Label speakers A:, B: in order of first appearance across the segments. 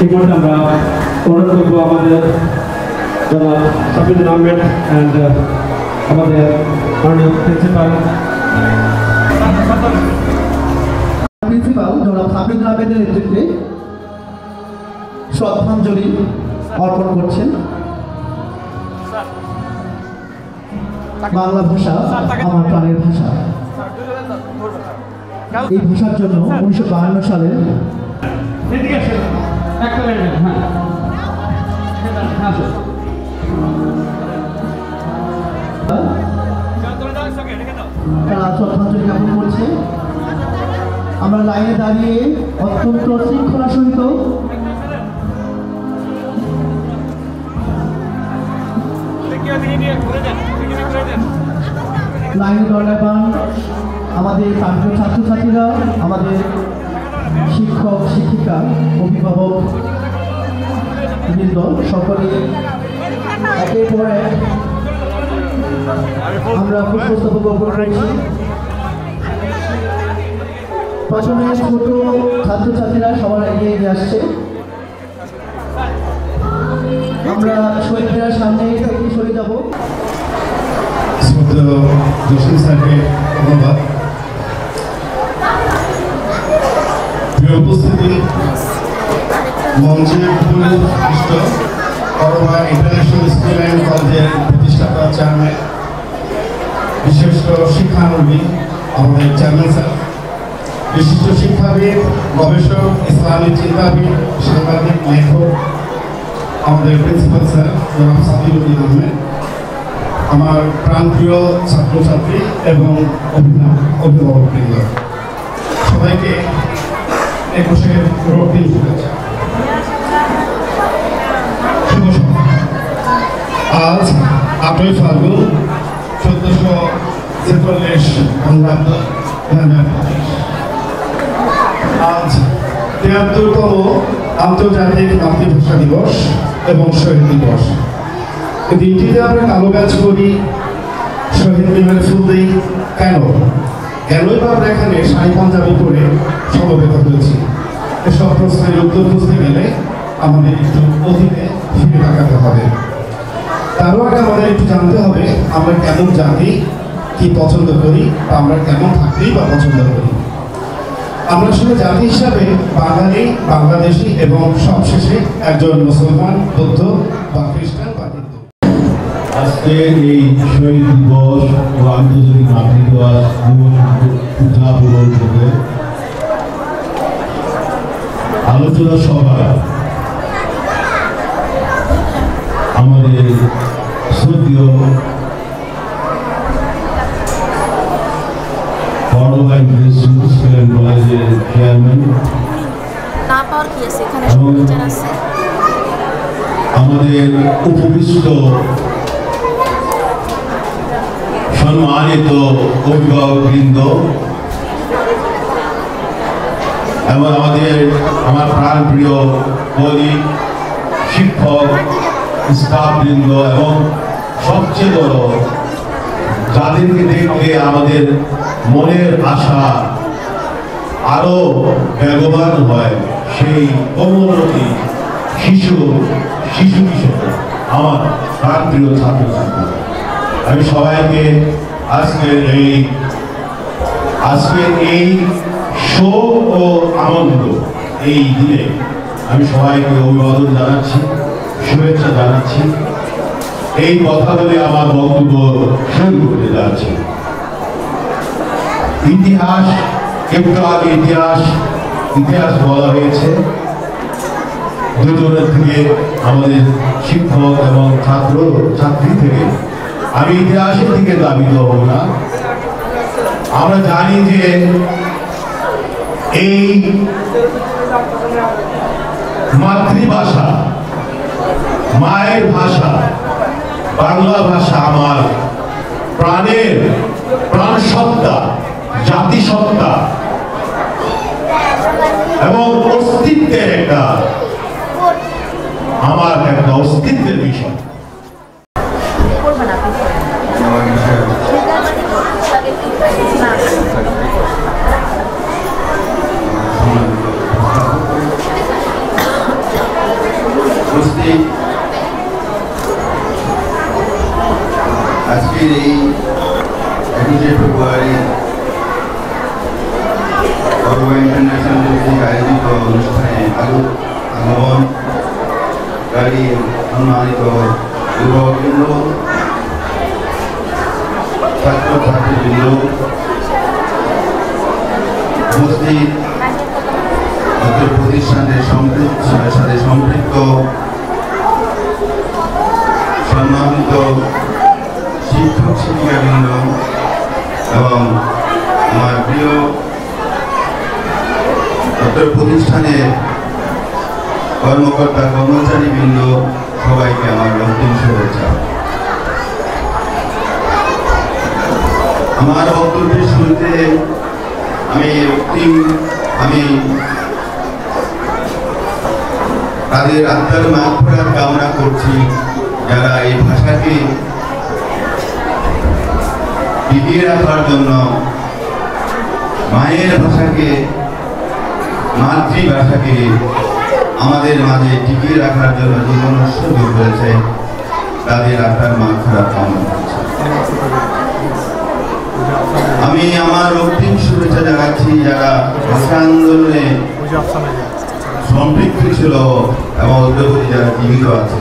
A: Keyboard আমরা অনুরোধ করব আমাদের যারা সাবির আহমেদ এন্ড আমাদের মাননীয় প্রিন্সিপাল
B: জনাব সাবির আহমেদের নেতৃত্বে শ্রদ্ধাঞ্জলি অর্পণ করছেন। বাংলা ভাষা আমার প্রাণের ভাষা। এই ভাষার জন্য 1952 সালে তারা শ্রদ্ধাঞ্জলি জ্ঞাপন করছে। আমরা লাইনে দাঁড়িয়ে অত্যন্ত শৃঙ্খলা সহিত লাইনে দণ্ডায়মান আমাদের প্রান্তীয় ছাত্রছাত্রীরা, আমাদের শিক্ষক শিক্ষিকা, অভিভাবক বৃন্দ সকলে একের পর এক আমরা পুষ্পস্তবক অর্পণ করছি। প্রথমে ছোট ছাত্রছাত্রীরা সবার এগিয়ে আসছে। আমরা শহীদদের সামনে থেকে সরে যাব।
C: জসিম স্যারকে ধন্যবাদ। প্রিয় উপস্থিতি, মঞ্চে উপবিষ্ট করোনা ইন্টারন্যাশনাল স্কুল অ্যান্ড কলেজের প্রতিষ্ঠাতা চেয়ারম্যান, বিশিষ্ট শিক্ষানবী আমাদের চেয়ারম্যান স্যার, বিশিষ্ট শিক্ষাবিদ, গবেষক, ইসলামী চিন্তাবিদ, সাংবাদিক, লেখক আমাদের প্রিন্সিপাল স্যার জনাব সাবির আহমেদ, আমার প্রাণপ্রিয় ছাত্রছাত্রী এবং অভিভাবকবৃন্দ, সবাইকে 21 রক্তিম শুভেচ্ছা। শুভ সন্ধ্যা। আজ 8ই ফাল্গুন 1446 বঙ্গাব্দ, আজ 73তম আন্তর্জাতিক মাতৃভাষা দিবস এবং শহীদ দিবস। এই দিনটিতে আমরা কালো ব্যাচ করি, শহীদ মিনারে ফুল দিই। কেনই বা আমরা এখানে শাড়ি পাঞ্জাবি পরে সমবেত হয়েছি? এসব প্রশ্নের উত্তর খুঁজতে গেলে আমাদের একটু অতীতে ফিরে তাকাতে হবে। তারও আগে আমাদের একটু জানতে হবে আমরা কেমন জাতি, কি পছন্দ করি, বা আমরা কেমন থাকতেই বা পছন্দ করি। আমরা আসলে জাতি হিসাবে বাঙালি, বাংলাদেশি এবং সবশেষে একজন মুসলমান, বৌদ্ধ বা খ্রিস্টান বা হিন্দু।
D: আজকে এই শহীদ দিবস ও আন্তর্জাতিক মাতৃদিবস উদযাপন করতে আলোচনা সভায় আমাদের শ্রদ্ধেয় বড়বা ইন্টারন্যাশনাল স্কুল অ্যান্ড কলেজের চেয়ারম্যান
E: না পাওয়ার কি আছে এখানে
D: এবং
E: টিচার আছে
D: আমাদের উপবিষ্ট সম্মানিত অভিভাবকবৃন্দ এবং আমার প্রাণপ্রিয় কলিগ শিক্ষক স্টাফবৃন্দ এবং সবচেয়ে বড় যাদেরকে দেখলে আমাদের মনের আশা আরো বেগবান হয় সেই কোমলমতি শিশু কিশোর আমার প্রাণপ্রিয় ছাত্রছাত্রী, আমি সবাইকে আজকের এই শোক ও আনন্দ এই দিনে আমি সবাইকে অভিবাদন জানাচ্ছি, শুভেচ্ছা জানাচ্ছি। এই কথা বলে আমার বক্তব্য শুরু করতে যাচ্ছি। ইতিহাস একটু আগে ইতিহাস বলা হয়েছে দুজনের থেকে, আমাদের শিক্ষক এবং ছাত্রী থেকে। আমি ইতিহাসের দিকে দাবি হব না। আমরা জানি যে এই মাতৃভাষা, মায়ের ভাষা, বাংলা ভাষা আমার প্রাণসত্তা, জাতিসত্তা এবং অস্তিত্বের আমার একটা অস্তিত্বের বিষয়।
F: আজকের এই 21শে ফেব্রুয়ারি বড়বা ইন্টারন্যাশনাল কর্তৃক আয়োজিত অনুষ্ঠানে আগমনকারী সম্মানিত যুবকবৃন্দ, ছাত্রছাত্রীবৃন্দ, উপস্থিত প্রতিষ্ঠানের সাথে সম্পৃক্ত সম্মানিত শিক্ষক শিক্ষিকাবৃন্দ এবং আমার প্রিয় প্রতিষ্ঠানের কর্মকর্তা কর্মচারীবৃন্দ, সবাইকে আমার অন্তিম শুভেচ্ছা। আমার বক্তব্যের শুরুতে আমি তাদের আত্মার মাগফিরাত কামনা করছি, যারা এই ভাষাকে টিকিয়ে রাখার জন্য, মায়ের ভাষাকে, মাতৃভাষাকে আমাদের মাঝে টিকিয়ে রাখার জন্য জীবন উৎসর্গ করেছে, তাদের আত্মার মাগফিরাত কামনা করছি। আমি আমার অন্তিম শুভেচ্ছা জানাচ্ছি যারা ভাষা আন্দোলনে সম্পৃক্ত ছিল এবং অদ্যাবধি যারা জীবিত আছে।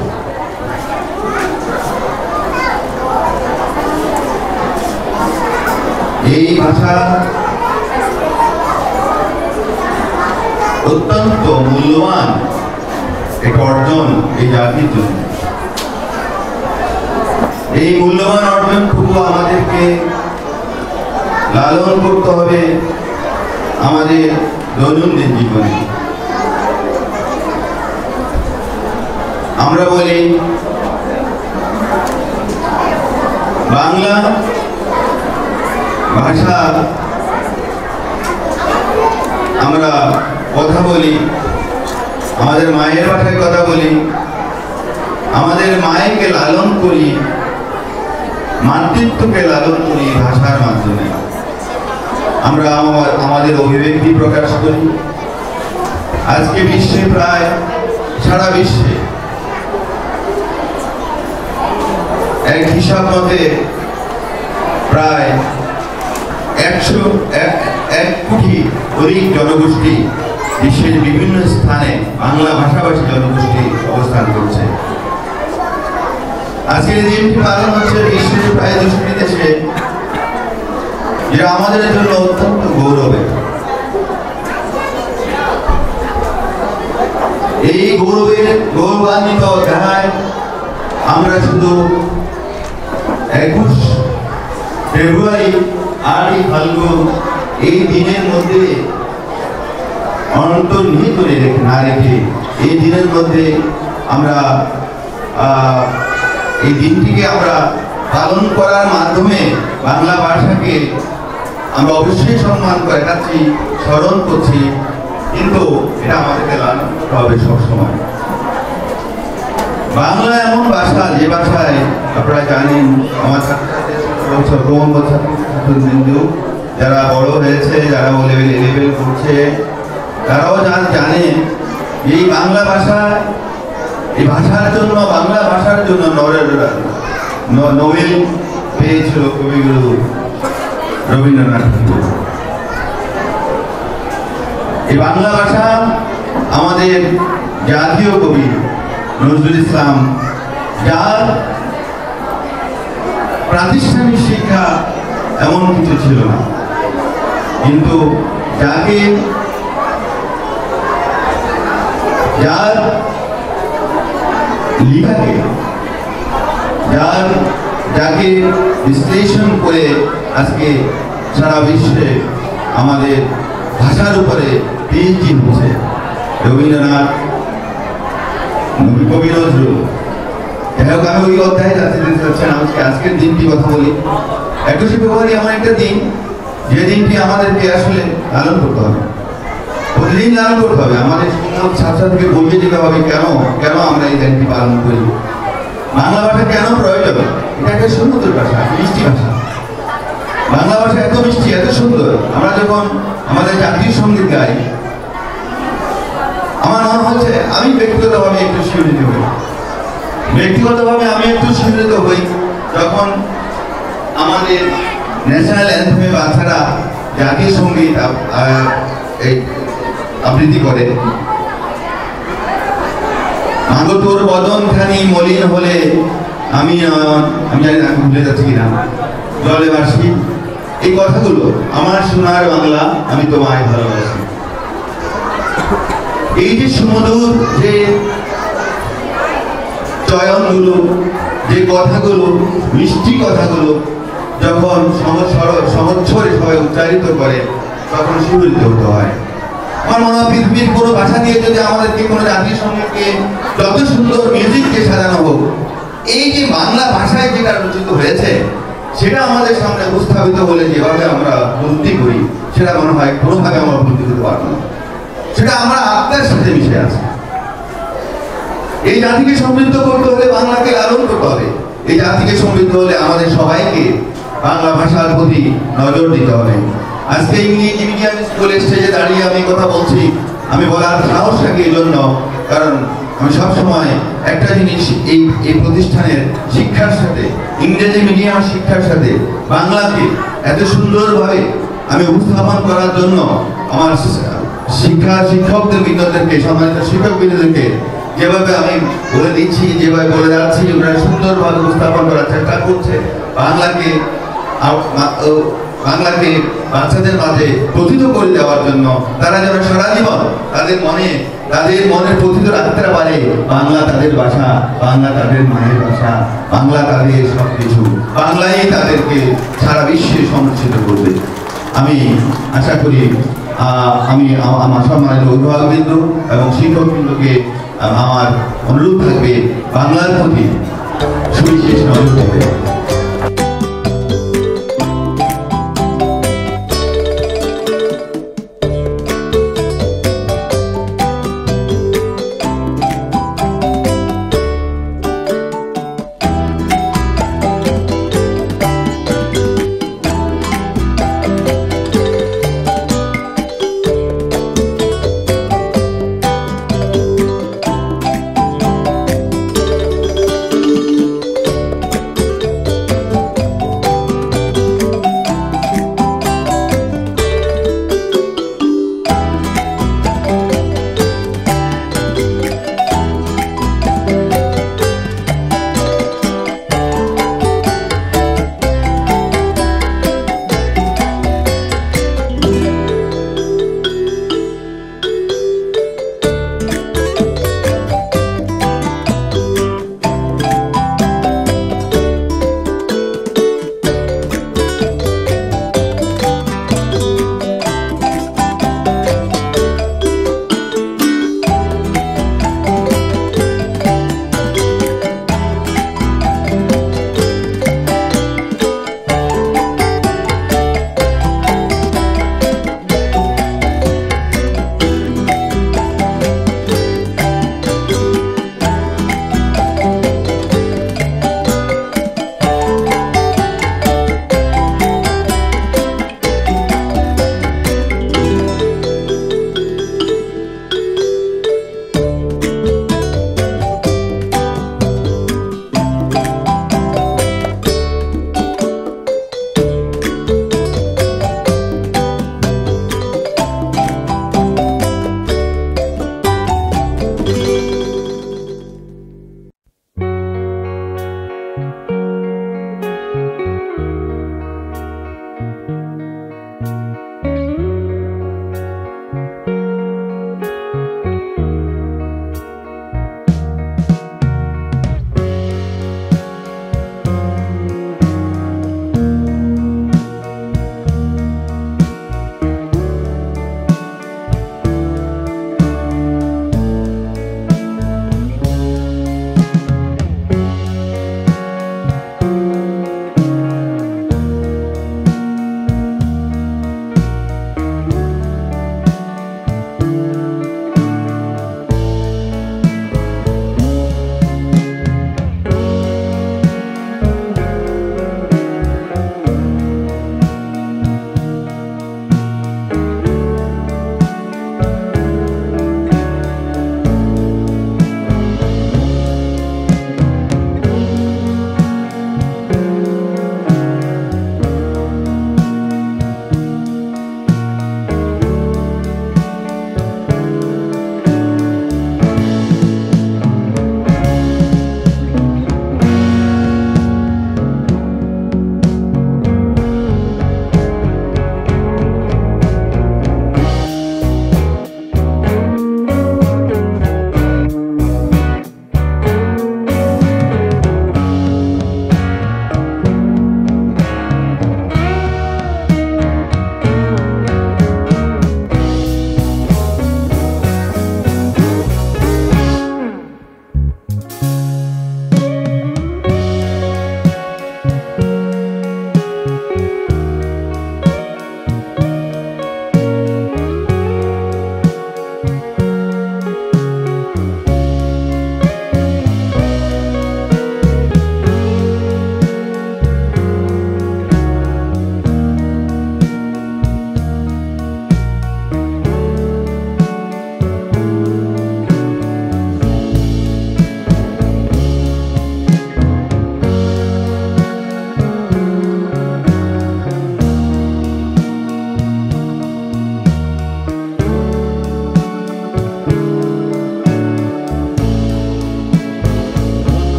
F: এই ভাষা অত্যন্ত মূল্যবান একটা অর্জন এই জাতির জন্য। এই মূল্যবান অর্জনটুকু আমাদেরকে লালন করতে হবে আমাদের দৈনন্দিন জীবনে। আমরা বলি বাংলা ভাষা, আমরা কথা বলি, আমাদের মায়ের ভাষায় কথা বলি, আমাদের মায়েকে লালন করি, মাতৃত্বকে লালন করি ভাষার মাধ্যমে। আমরা আমাদের অভিব্যক্তি প্রকাশ করি। আজকে বিশ্বে প্রায় সারা বিশ্বে এক হিসাব মতে প্রায় 101 কোটি অধিক জনগোষ্ঠী বিশ্বের বিভিন্ন স্থানে বাংলা ভাষাভাষী জনগোষ্ঠী অবস্থান করছে। আজকের দিনটি পালন হচ্ছে বিশ্বের প্রায় 10টি দেশে, যেটা আমাদের জন্য অত্যন্ত গৌরবের। এই গৌরবান্বিত অধ্যায় আমরা শুধু 21 ফেব্রুয়ারি 8 ফাল্গুন এই দিনের মধ্যে অন্তর্নিহিত না রেখে এই দিনের মধ্যে আমরা এই দিনটিকে আমরা পালন করার মাধ্যমে বাংলা ভাষাকে আমরা অবশ্যই সম্মান করে যাচ্ছি, স্মরণ করছি, কিন্তু এটা আমাদেরকে লালন করতে হবে সবসময়। বাংলা এমন ভাষা যে ভাষায় আপনারা জানেন, আমার ছাত্রছাত্রী যারা বড় হয়েছে, যারা ও লেভেল করছে, তারাও জানে এই বাংলা ভাষা, এই ভাষার জন্য, বাংলা ভাষার জন্য নোবেল পেয়েছিল কবিগুরু রবীন্দ্রনাথ ঠাকুর। এই বাংলা ভাষা আমাদের জাতীয় কবি নজরুল ইসলাম, যার প্রাতিষ্ঠানিক শিক্ষা এমন কিছু ছিল না, কিন্তু যার লেখাকে যাকে বিশ্লেষণ করে আজকে সারা বিশ্বে আমাদের ভাষার উপরে পিএইচডি হচ্ছে রবীন্দ্রনাথ, কবি নজরুল। যাই হোক, আমি ওই অধ্যায়ে যাচ্ছেন আজকের দিনটি কথা বলি। 21শে ফেব্রুয়ারি এমন একটা দিন, যে দিনটি আমাদেরকে আসলে লালন করতে হবে, প্রতিদিন লালন করতে হবে। আমাদের ছাত্রছাত্রীকে বলতে দিতে হবে কেন আমরা এই দিনটি পালন করি, বাংলা ভাষা কেন প্রয়োজন। এটা একটা সুন্দর ভাষা, মিষ্টি ভাষা। বাংলা ভাষা এত মিষ্টি, এত সুন্দর। আমরা যখন আমাদের জাতীয় সঙ্গীত গাই, আমার মনে হচ্ছে আমি ব্যক্তিগতভাবে একটু শিহরিত হই যখন আমাদের ন্যাশনাল অ্যান্থেমে বাচ্চারা জাতীয় সঙ্গীত আবৃত্তি করে। মাগো তোর বদন খানি মলিন হলে আমি জানি না ভুলে যাচ্ছি কিনা, জলে ভাসি, এই কথাগুলো, আমার সোনার বাংলা আমি তোমায় ভালোবাসি। এই যে সুমধুর যে চয়নগুলো, যে কথাগুলো, মিষ্টি কথাগুলো যখন সহস্বরে সবাই উচ্চারিত করে, তখন শিহরিত হতে হয়। আমার মনে হয় পৃথিবীর কোনো ভাষা দিয়ে যদি আমাদেরকে কোনো জাতীয় সঙ্গীতকে যত সুন্দর মিউজিককে সাজানো হোক, এই যে বাংলা ভাষায় যেটা রচিত হয়েছে সেটা আমাদের সামনে উপস্থাপিত হলে যেভাবে আমরা উপলব্ধি করি, সেটা মনে হয় কোনোভাবে আমরা উপলব্ধি করতে পারবো না। সেটা আমরা আত্মার সাথে মিশে আছে। এই জাতিকে সমৃদ্ধ করতে হলে বাংলাকে লালন করতে হবে। এই জাতিকে সমৃদ্ধ হলে আমাদের সবাইকে বাংলা ভাষার প্রতি নজর দিতে হবে। আজকে ইংরেজি মিডিয়াম স্কুল স্টেজে দাঁড়িয়ে আমি কথা বলছি, আমি বলার সাহস রাখি এই জন্য, কারণ আমি সবসময় একটা জিনিস এই প্রতিষ্ঠানের শিক্ষার সাথে, ইংরেজি মিডিয়াম শিক্ষার সাথে বাংলাকে এত সুন্দরভাবে আমি উপস্থাপন করার জন্য আমার শিক্ষকদের বৃন্দদেরকে, সম্মানিত শিক্ষক বৃন্দদেরকে যেভাবে আমি বলে দিচ্ছি, যেভাবে বলে যাচ্ছি, ওরা সুন্দরভাবে উপস্থাপন করার চেষ্টা করছে। বাংলাকে বাচ্চাদের মাঝে প্রথিত করে দেওয়ার জন্য, তারা যেন সারা জীবন তাদের মনে প্রথিত রাখতে পারে বাংলা তাদের ভাষা, বাংলা তাদের মায়ের ভাষা, বাংলা তাদের সবকিছু, বাংলাই তাদেরকে সারা বিশ্বে সংরক্ষিত করবে। আমি আশা করি আমার সম্মানিত অভিভাবকবৃন্দ এবং শিক্ষকবৃন্দকে আমার অনুরোধ থাকবে বাংলার প্রতি সুবিশেষ নজর দিতে।